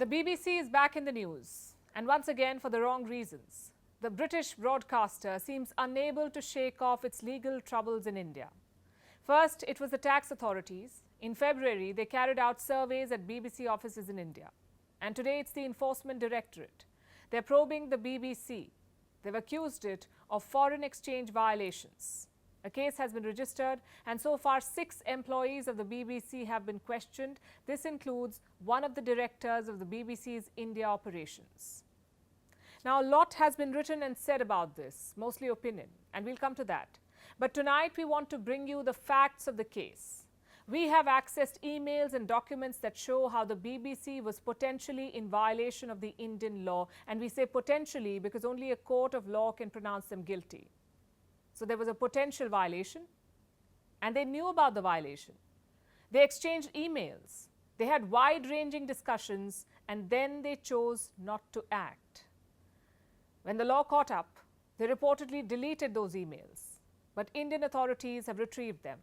The BBC is back in the news, and once again for the wrong reasons. The British broadcaster seems unable to shake off its legal troubles in India. First, it was the tax authorities. In February, they carried out surveys at BBC offices in India. And today, it's the Enforcement Directorate. They're probing the BBC. They've accused it of foreign exchange violations. A case has been registered, and so far 6 employees of the BBC have been questioned. This includes one of the directors of the BBC's India operations. Now, a lot has been written and said about this, mostly opinion, and we'll come to that. But tonight, we want to bring you the facts of the case. We have accessed emails and documents that show how the BBC was potentially in violation of the Indian law, and we say potentially because only a court of law can pronounce them guilty. So there was a potential violation, and they knew about the violation. They exchanged emails. They had wide-ranging discussions, and then they chose not to act. When the law caught up, they reportedly deleted those emails, but Indian authorities have retrieved them.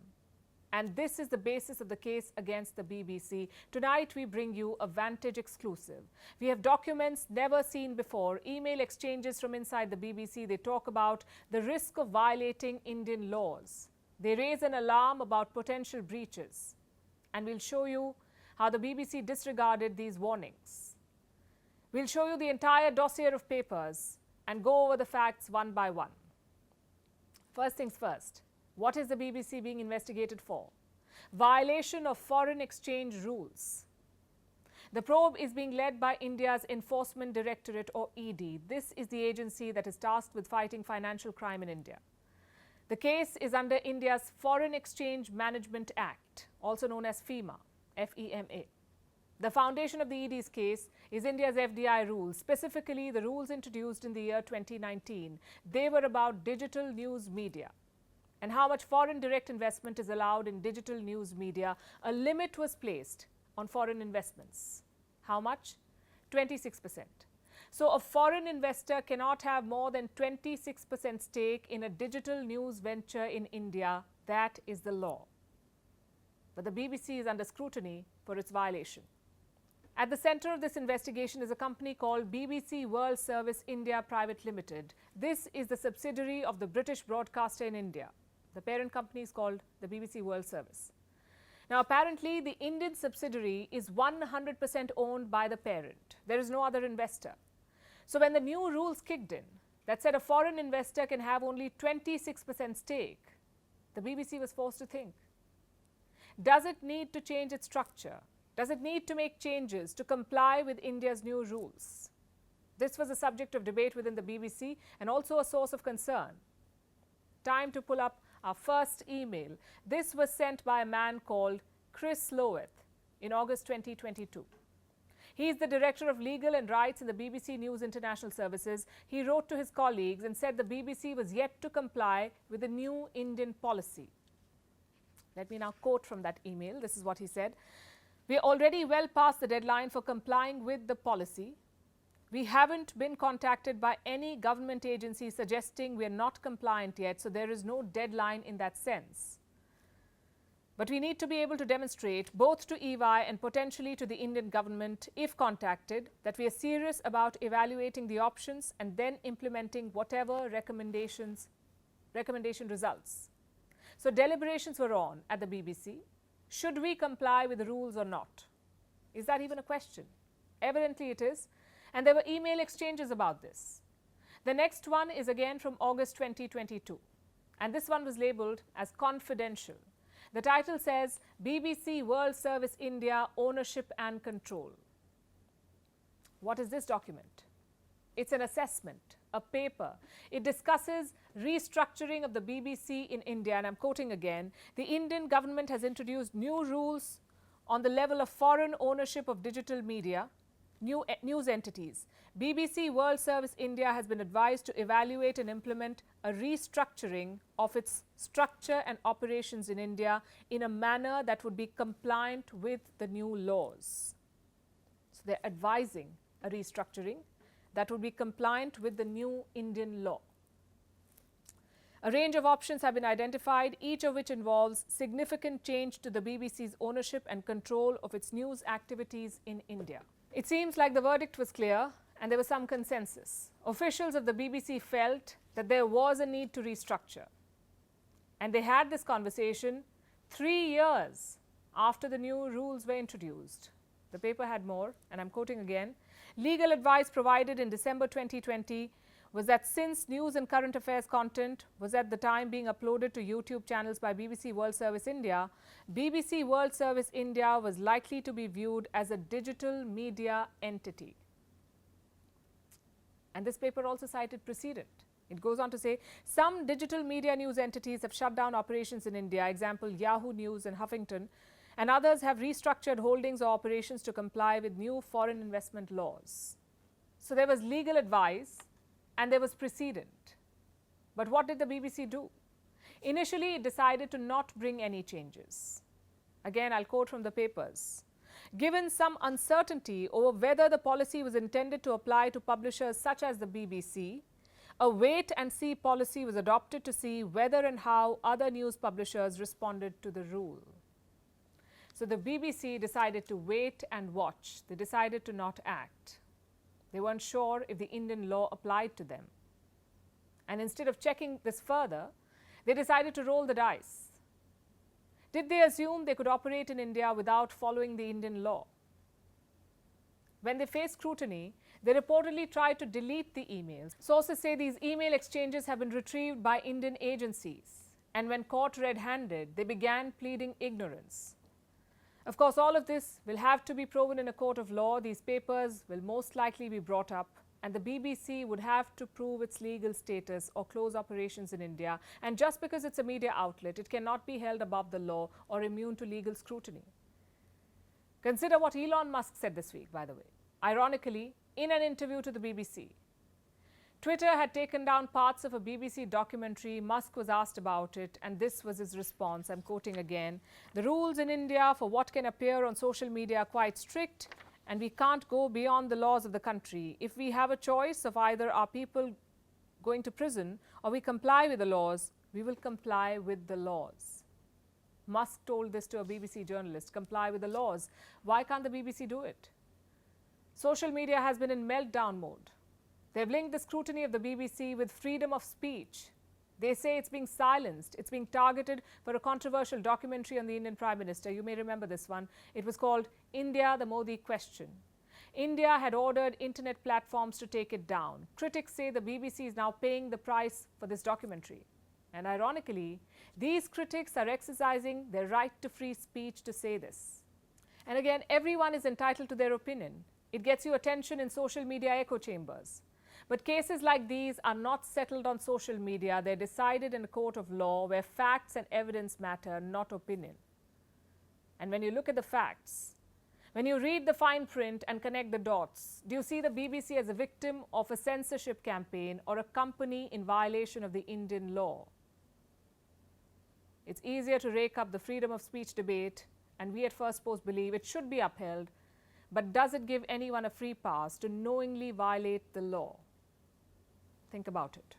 And this is the basis of the case against the BBC. Tonight, we bring you a Vantage exclusive. We have documents never seen before, email exchanges from inside the BBC. They talk about the risk of violating Indian laws. They raise an alarm about potential breaches. And we'll show you how the BBC disregarded these warnings. We'll show you the entire dossier of papers and go over the facts one by one. First things first. What is the BBC being investigated for? Violation of foreign exchange rules. The probe is being led by India's Enforcement Directorate, or ED. This is the agency that is tasked with fighting financial crime in India. The case is under India's Foreign Exchange Management Act, also known as FEMA, F-E-M-A. The foundation of the ED's case is India's FDI rules, specifically the rules introduced in the year 2019. They were about digital news media and how much foreign direct investment is allowed in digital news media. A limit was placed on foreign investments. How much? 26%. So a foreign investor cannot have more than 26% stake in a digital news venture in India. That is the law. But the BBC is under scrutiny for its violation. At the center of this investigation is a company called BBC World Service India Private Limited. This is the subsidiary of the British broadcaster in India. The parent company is called the BBC World Service. Now, apparently, the Indian subsidiary is 100% owned by the parent. There is no other investor. So when the new rules kicked in that said a foreign investor can have only 26% stake, the BBC was forced to think. Does it need to change its structure? Does it need to make changes to comply with India's new rules? This was a subject of debate within the BBC and also a source of concern. Time to pull up our first email. This was sent by a man called Chris Loweth in August 2022. He is the Director of Legal and Rights in the BBC News International Services. He wrote to his colleagues and said the BBC was yet to comply with the new Indian policy. Let me now quote from that email. This is what he said. "We are already well past the deadline for complying with the policy. We haven't been contacted by any government agency suggesting we are not compliant yet, so there is no deadline in that sense. But we need to be able to demonstrate both to EY and potentially to the Indian government, if contacted, that we are serious about evaluating the options and then implementing whatever recommendation results." So deliberations were on at the BBC. Should we comply with the rules or not? Is that even a question? Evidently it is. And there were email exchanges about this. The next one is again from August 2022. And this one was labeled as confidential. The title says, BBC World Service India Ownership and Control. What is this document? It's an assessment, a paper. It discusses restructuring of the BBC in India. And I'm quoting again, "The Indian government has introduced new rules on the level of foreign ownership of digital media, new news entities. BBC World Service India has been advised to evaluate and implement a restructuring of its structure and operations in India in a manner that would be compliant with the new laws." So they're advising a restructuring that would be compliant with the new Indian law. A range of options have been identified, each of which involves significant change to the BBC's ownership and control of its news activities in India. It seems like the verdict was clear and there was some consensus. Officials of the BBC felt that there was a need to restructure. And they had this conversation 3 years after the new rules were introduced. The paper had more, and I'm quoting again. Legal advice provided in December 2020 was that since news and current affairs content was at the time being uploaded to YouTube channels by BBC World Service India, BBC World Service India was likely to be viewed as a digital media entity. And this paper also cited precedent. It goes on to say, some digital media news entities have shut down operations in India, example Yahoo News and Huffington, and others have restructured holdings or operations to comply with new foreign investment laws. So there was legal advice and there was precedent. But what did the BBC do? Initially, it decided to not bring any changes. Again, I'll quote from the papers. Given some uncertainty over whether the policy was intended to apply to publishers such as the BBC, a wait-and-see policy was adopted to see whether and how other news publishers responded to the rule. So the BBC decided to wait and watch. They decided to not act. They weren't sure if the Indian law applied to them. And instead of checking this further, they decided to roll the dice. Did they assume they could operate in India without following the Indian law? When they faced scrutiny, they reportedly tried to delete the emails. Sources say these email exchanges have been retrieved by Indian agencies. And when caught red-handed, they began pleading ignorance. Of course, all of this will have to be proven in a court of law. These papers will most likely be brought up, and the BBC would have to prove its legal status or close operations in India. And just because it's a media outlet, it cannot be held above the law or immune to legal scrutiny. Consider what Elon Musk said this week, by the way. Ironically, in an interview to the BBC, Twitter had taken down parts of a BBC documentary. Musk was asked about it, and this was his response. I'm quoting again. The rules in India for what can appear on social media are quite strict, and we can't go beyond the laws of the country. If we have a choice of either our people going to prison or we comply with the laws, we will comply with the laws. Musk told this to a BBC journalist, comply with the laws. Why can't the BBC do it? Social media has been in meltdown mode. They've linked the scrutiny of the BBC with freedom of speech. They say it's being silenced. It's being targeted for a controversial documentary on the Indian Prime Minister. You may remember this one. It was called India, the Modi Question. India had ordered internet platforms to take it down. Critics say the BBC is now paying the price for this documentary. And ironically, these critics are exercising their right to free speech to say this. And again, everyone is entitled to their opinion. It gets you attention in social media echo chambers. But cases like these are not settled on social media. They're decided in a court of law where facts and evidence matter, not opinion. And when you look at the facts, when you read the fine print and connect the dots, do you see the BBC as a victim of a censorship campaign or a company in violation of the Indian law? It's easier to rake up the freedom of speech debate, and we at Firstpost believe it should be upheld. But does it give anyone a free pass to knowingly violate the law? Think about it.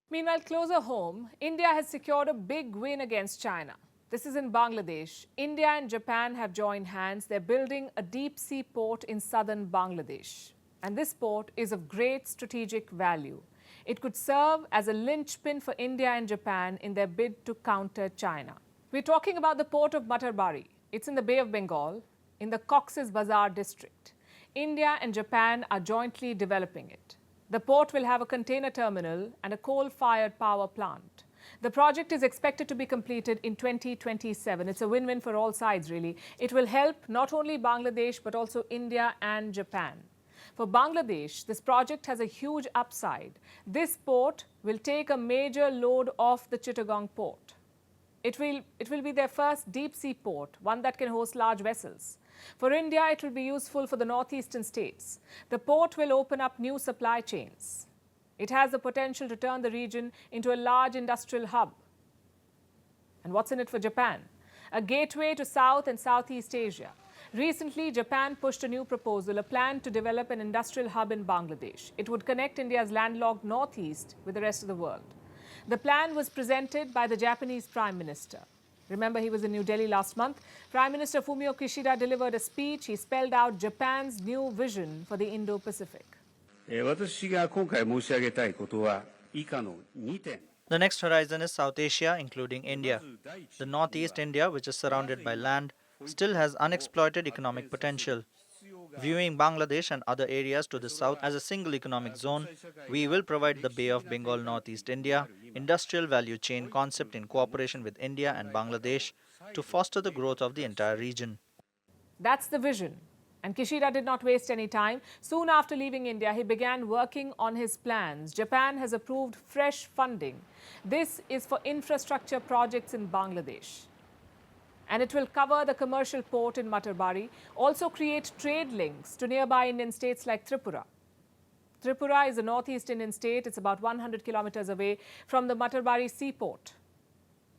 Meanwhile, closer home, India has secured a big win against China. This is in Bangladesh. India and Japan have joined hands. They're building a deep-sea port in southern Bangladesh. And this port is of great strategic value. It could serve as a linchpin for India and Japan in their bid to counter China. We're talking about the port of Matarbari. It's in the Bay of Bengal, in the Cox's Bazar district. India and Japan are jointly developing it. The port will have a container terminal and a coal-fired power plant. The project is expected to be completed in 2027. It's a win-win for all sides, really. It will help not only Bangladesh, but also India and Japan. For Bangladesh, this project has a huge upside. This port will take a major load off the Chittagong port. It will be their first deep-sea port, one that can host large vessels. For India, it will be useful for the northeastern states. The port will open up new supply chains. It has the potential to turn the region into a large industrial hub. And what's in it for Japan? A gateway to South and Southeast Asia. Recently, Japan pushed a new proposal, a plan to develop an industrial hub in Bangladesh. It would connect India's landlocked northeast with the rest of the world. The plan was presented by the Japanese Prime Minister. Remember, he was in New Delhi last month. Prime Minister Fumio Kishida delivered a speech. He spelled out Japan's new vision for the Indo-Pacific. 私が今回申し上げたいことは以下の2点。 The next horizon is South Asia, including India. The Northeast India, which is surrounded by land, still has unexploited economic potential. Viewing Bangladesh and other areas to the south as a single economic zone, we will provide the Bay of Bengal Northeast India industrial value chain concept in cooperation with India and Bangladesh to foster the growth of the entire region. That's the vision. And Kishida did not waste any time. Soon after leaving India, he began working on his plans. Japan has approved fresh funding. This is for infrastructure projects in Bangladesh. And it will cover the commercial port in Matarbari, also create trade links to nearby Indian states like Tripura. Tripura is a northeast Indian state. It's about 100 kilometers away from the Matarbari seaport.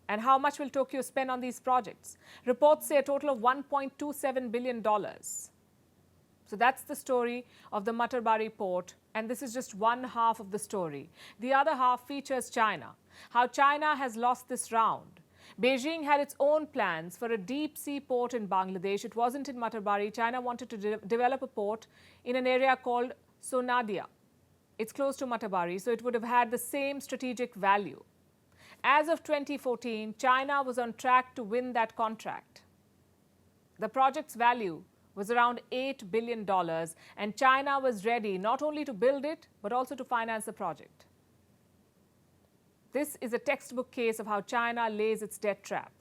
And how much will Tokyo spend on these projects? Reports say a total of $1.27 billion. So that's the story of the Matarbari port, and this is just one half of the story. The other half features China, how China has lost this round. Beijing had its own plans for a deep sea port in Bangladesh. It wasn't in Matarbari. China wanted to develop a port in an area called Sonadia. It's close to Matarbari, so it would have had the same strategic value. As of 2014, China was on track to win that contract. The project's value was around $8 billion, and China was ready not only to build it, but also to finance the project. This is a textbook case of how China lays its debt trap.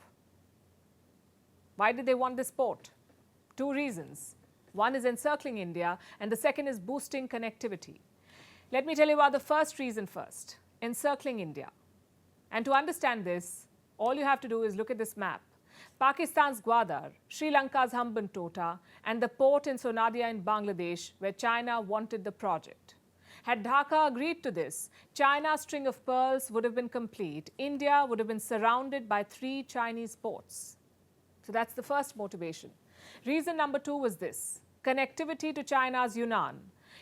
Why did they want this port? Two reasons. One is encircling India, and the second is boosting connectivity. Let me tell you about the first reason first, encircling India. And to understand this, all you have to do is look at this map. Pakistan's Gwadar, Sri Lanka's Hambantota, and the port in Sonadia in Bangladesh, where China wanted the project. Had Dhaka agreed to this, China's string of pearls would have been complete. India would have been surrounded by 3 Chinese ports. So that's the first motivation. Reason number 2 was this, connectivity to China's Yunnan.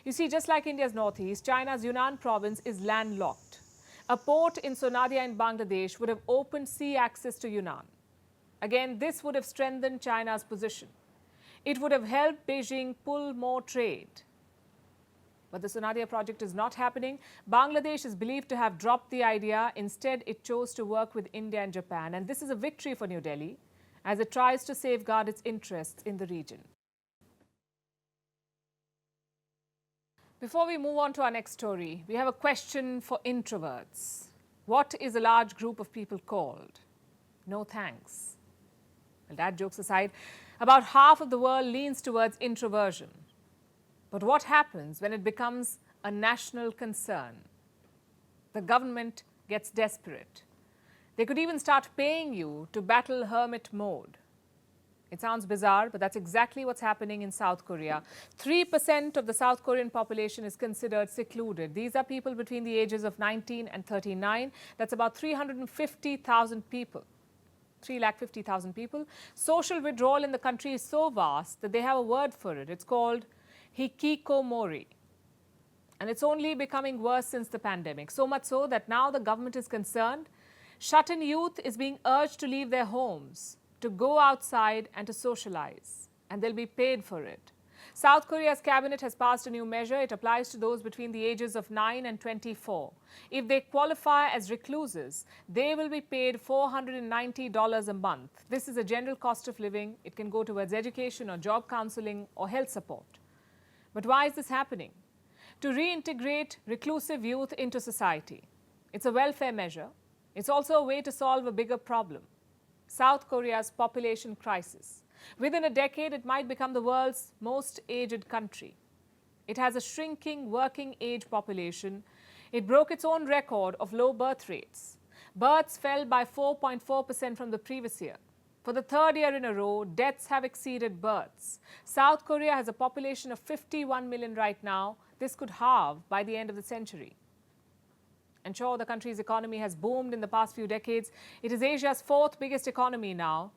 You see, just like India's northeast, China's Yunnan province is landlocked. A port in Sonadia in Bangladesh would have opened sea access to Yunnan. Again, this would have strengthened China's position. It would have helped Beijing pull more trade. But the Sonadia project is not happening. Bangladesh is believed to have dropped the idea. Instead, it chose to work with India and Japan. And this is a victory for New Delhi as it tries to safeguard its interests in the region. Before we move on to our next story, we have a question for introverts. What is a large group of people called? No thanks. Well, dad jokes aside, about half of the world leans towards introversion. But what happens when it becomes a national concern? The government gets desperate. They could even start paying you to battle hermit mode. It sounds bizarre, but that's exactly what's happening in South Korea. 3% of the South Korean population is considered secluded. These are people between the ages of 19 and 39. That's about 350,000 people. 350,000 people. Social withdrawal in the country is so vast that they have a word for it. It's called hikikomori. And it's only becoming worse since the pandemic. So much so that now the government is concerned. Shut-in youth is being urged to leave their homes, to go outside and to socialize. And they'll be paid for it. South Korea's cabinet has passed a new measure. It applies to those between the ages of 9 and 24. If they qualify as recluses, they will be paid $490 a month. This is a general cost of living. It can go towards education or job counseling or health support. But why is this happening? To reintegrate reclusive youth into society. It's a welfare measure. It's also a way to solve a bigger problem, South Korea's population crisis. Within a decade, it might become the world's most aged country. It has a shrinking working age population. It broke its own record of low birth rates. Births fell by 4.4% from the previous year. For the third year in a row, deaths have exceeded births. South Korea has a population of 51 million right now. This could halve by the end of the century. And sure, the country's economy has boomed in the past few decades. It is Asia's 4th biggest economy now.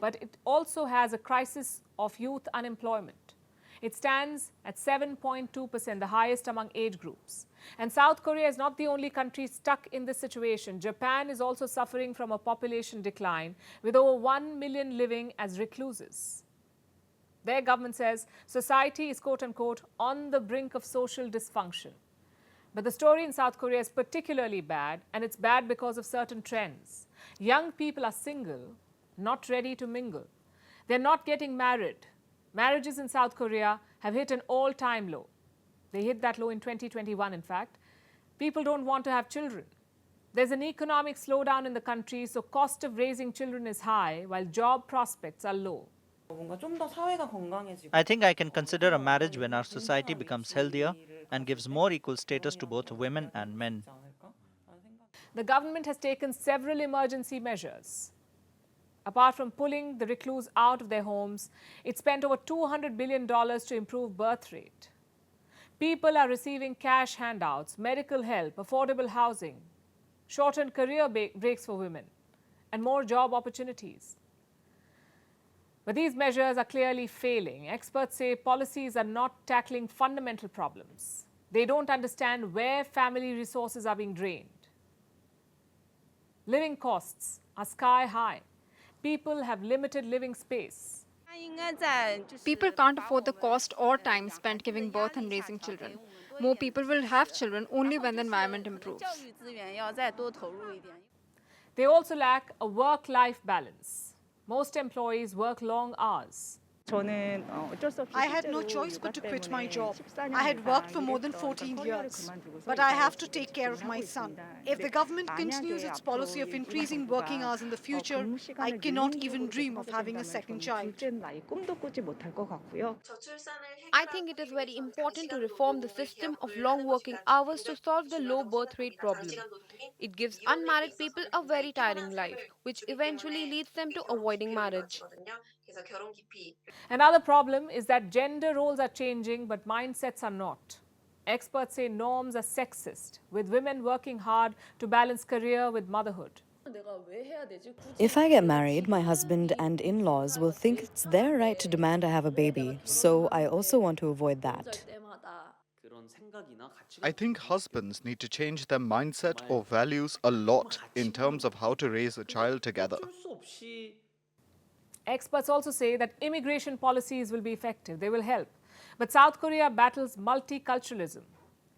But it also has a crisis of youth unemployment. It stands at 7.2%, the highest among age groups. And South Korea is not the only country stuck in this situation. Japan is also suffering from a population decline, with over 1 million living as recluses. Their government says society is, quote-unquote, on the brink of social dysfunction. But the story in South Korea is particularly bad, and it's bad because of certain trends. Young people are single, not ready to mingle. They're not getting married. Marriages in South Korea have hit an all-time low. They hit that low in 2021, in fact. People don't want to have children. There's an economic slowdown in the country, so cost of raising children is high, while job prospects are low. I think I can consider a marriage when our society becomes healthier and gives more equal status to both women and men. The government has taken several emergency measures. Apart from pulling the recluse out of their homes, it spent over $200 billion to improve birth rate. People are receiving cash handouts, medical help, affordable housing, shortened career breaks for women, and more job opportunities. But these measures are clearly failing. Experts say policies are not tackling fundamental problems. They don't understand where family resources are being drained. Living costs are sky high. People have limited living space. People can't afford the cost or time spent giving birth and raising children. More people will have children only when the environment improves. They also lack a work-life balance. Most employees work long hours. I had no choice but to quit my job. I had worked for more than 14 years, but I have to take care of my son. If the government continues its policy of increasing working hours in the future, I cannot even dream of having a second child. I think it is very important to reform the system of long working hours to solve the low birth rate problem. It gives unmarried people a very tiring life, which eventually leads them to avoiding marriage. Another problem is that gender roles are changing, but mindsets are not. Experts say norms are sexist, with women working hard to balance career with motherhood. If I get married, my husband and in-laws will think it's their right to demand I have a baby, so I also want to avoid that. I think husbands need to change their mindset or values a lot in terms of how to raise a child together. Experts also say that immigration policies will be effective. They will help. But South Korea battles multiculturalism.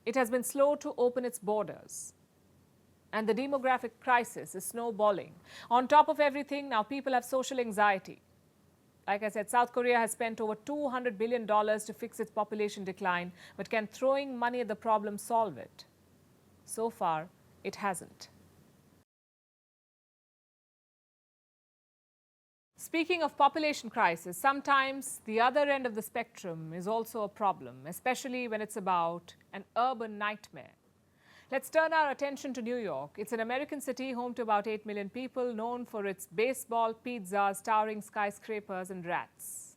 It has been slow to open its borders. And the demographic crisis is snowballing. On top of everything, now people have social anxiety. Like I said, South Korea has spent over $200 billion to fix its population decline. But can throwing money at the problem solve it? So far, it hasn't. Speaking of population crisis, sometimes the other end of the spectrum is also a problem, especially when it's about an urban nightmare. Let's turn our attention to New York. It's an American city home to about 8 million people, known for its baseball, pizzas, towering skyscrapers and rats.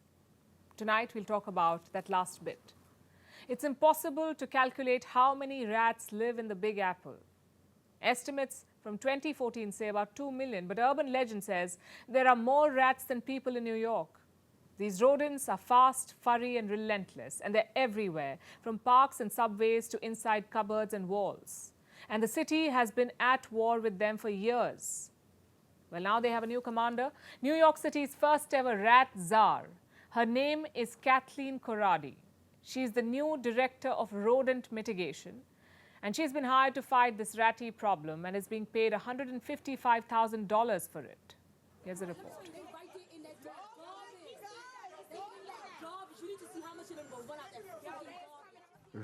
Tonight, we'll talk about that last bit. It's impossible to calculate how many rats live in the Big Apple. Estimates from 2014 say about 2 million, but urban legend says there are more rats than people in New York. These rodents are fast, furry and relentless, and they're everywhere, from parks and subways to inside cupboards and walls. And the city has been at war with them for years. Well, now they have a new commander, New York City's first ever rat czar. Her name is Kathleen Corradi. She's the new director of rodent mitigation. And she's been hired to fight this ratty problem and is being paid $155,000 for it. Here's a report.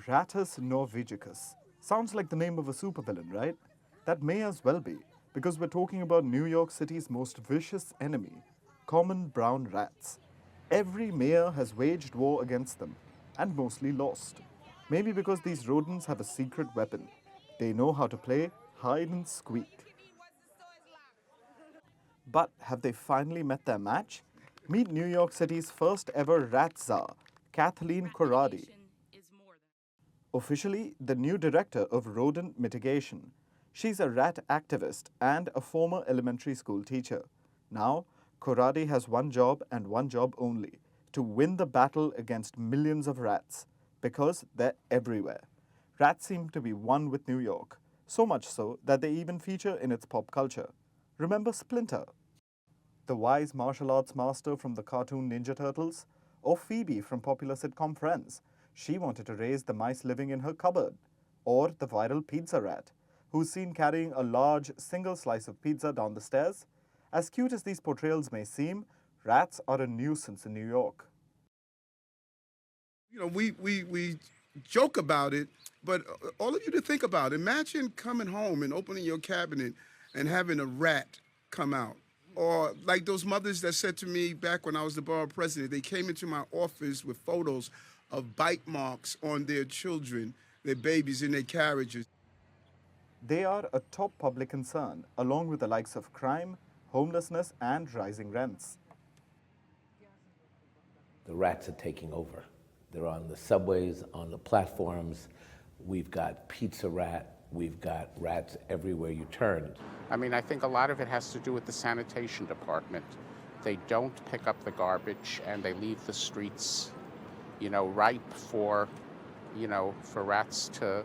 Rattus norvegicus. Sounds like the name of a supervillain, right? That may as well be, because we're talking about New York City's most vicious enemy, common brown rats. Every mayor has waged war against them, and mostly lost. Maybe because these rodents have a secret weapon. They know how to play hide and squeak. But have they finally met their match? Meet New York City's first ever rat czar, Kathleen Corradi. Officially, the new director of rodent mitigation. She's a rat activist and a former elementary school teacher. Now, Corradi has one job and one job only: to win the battle against millions of rats because they're everywhere. Rats seem to be one with New York, so much so that they even feature in its pop culture. Remember Splinter, the wise martial arts master from the cartoon Ninja Turtles? Or Phoebe from popular sitcom Friends? She wanted to raise the mice living in her cupboard. Or the viral pizza rat, who's seen carrying a large single slice of pizza down the stairs? As cute as these portrayals may seem, rats are a nuisance in New York. You know, we joke about it, but all of you to think about, imagine coming home and opening your cabinet and having a rat come out. Or like those mothers that said to me back when I was the borough president, they came into my office with photos of bite marks on their children, their babies in their carriages. They are a top public concern, along with the likes of crime, homelessness, and rising rents. The rats are taking over. They're on the subways, on the platforms. We've got pizza rat. We've got rats everywhere you turn. I mean, I think a lot of it has to do with the sanitation department. They don't pick up the garbage and they leave the streets, you know, ripe for, you know, for rats to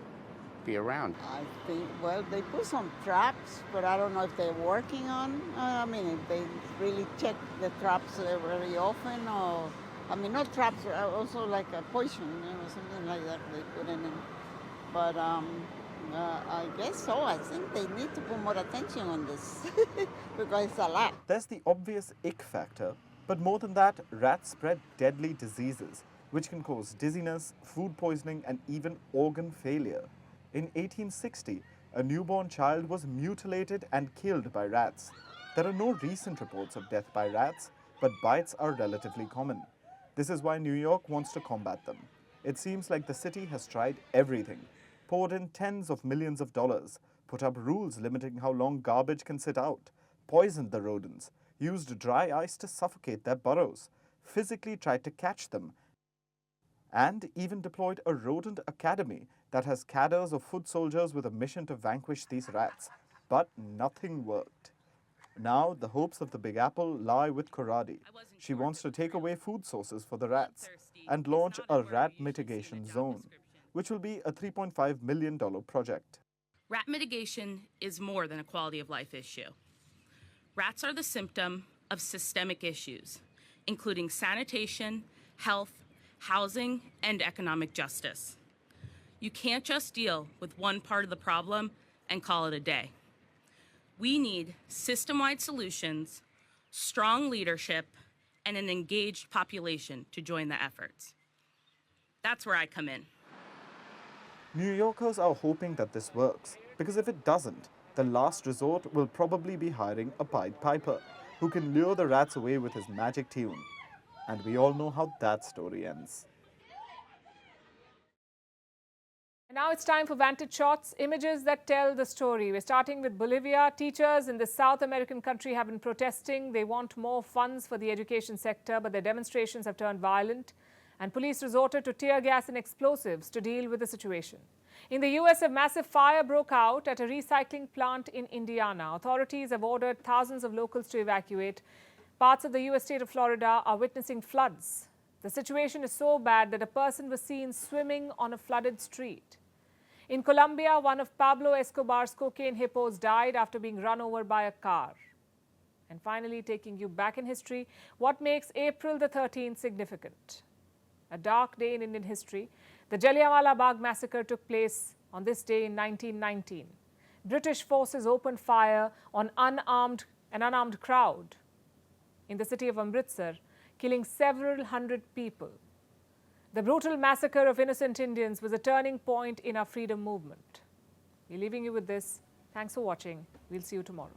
be around. I think, well, they put some traps, but I don't know if they're working on. I mean, if they really check the traps very often, or, I mean, not traps, also like a poison, you know, something like that they put in. But I guess so. I think they need to put more attention on this because it's a lot. There's the obvious ick factor, but more than that, rats spread deadly diseases, which can cause dizziness, food poisoning, and even organ failure. In 1860, a newborn child was mutilated and killed by rats. There are no recent reports of death by rats, but bites are relatively common. This is why New York wants to combat them. It seems like the city has tried everything, poured in tens of millions of dollars, put up rules limiting how long garbage can sit out, poisoned the rodents, used dry ice to suffocate their burrows, physically tried to catch them, and even deployed a rodent academy that has cadres of foot soldiers with a mission to vanquish these rats. But nothing worked. Now, the hopes of the Big Apple lie with Corradi. She wants to take away food sources for the rats and launch a rat mitigation zone, which will be a $3.5 million project. Rat mitigation is more than a quality of life issue. Rats are the symptom of systemic issues, including sanitation, health, housing, and economic justice. You can't just deal with one part of the problem and call it a day. We need system-wide solutions, strong leadership, and an engaged population to join the efforts. That's where I come in. New Yorkers are hoping that this works, because if it doesn't, the last resort will probably be hiring a Pied Piper, who can lure the rats away with his magic tune. And we all know how that story ends. Now it's time for Vantage Shots, images that tell the story. We're starting with Bolivia. Teachers in the South American country have been protesting. They want more funds for the education sector, but their demonstrations have turned violent, and police resorted to tear gas and explosives to deal with the situation. In the US, a massive fire broke out at a recycling plant in Indiana. Authorities have ordered thousands of locals to evacuate. Parts of the US state of Florida are witnessing floods. The situation is so bad that a person was seen swimming on a flooded street. In Colombia, one of Pablo Escobar's cocaine hippos died after being run over by a car. And finally, taking you back in history, what makes April the 13th significant? A dark day in Indian history. The Jallianwala Bagh Massacre took place on this day in 1919. British forces opened fire on an unarmed crowd in the city of Amritsar, killing several hundred people. The brutal massacre of innocent Indians was a turning point in our freedom movement. We're leaving you with this. Thanks for watching. We'll see you tomorrow.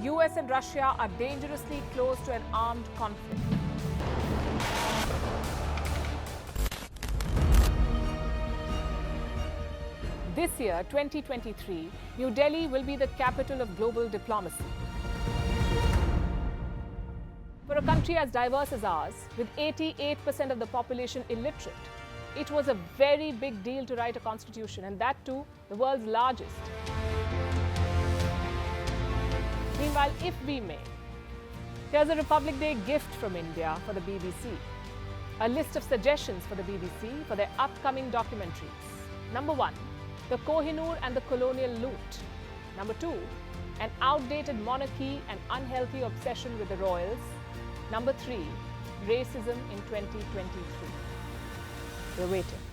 US and Russia are dangerously close to an armed conflict. This year, 2023, New Delhi will be the capital of global diplomacy. For a country as diverse as ours, with 88% of the population illiterate, it was a very big deal to write a constitution, and that too, the world's largest. Meanwhile, if we may, here's a Republic Day gift from India for the BBC. A list of suggestions for the BBC for their upcoming documentaries. Number 1, the Kohinoor and the colonial loot. Number 2, an outdated monarchy and unhealthy obsession with the royals. Number 3, racism in 2023. We're waiting.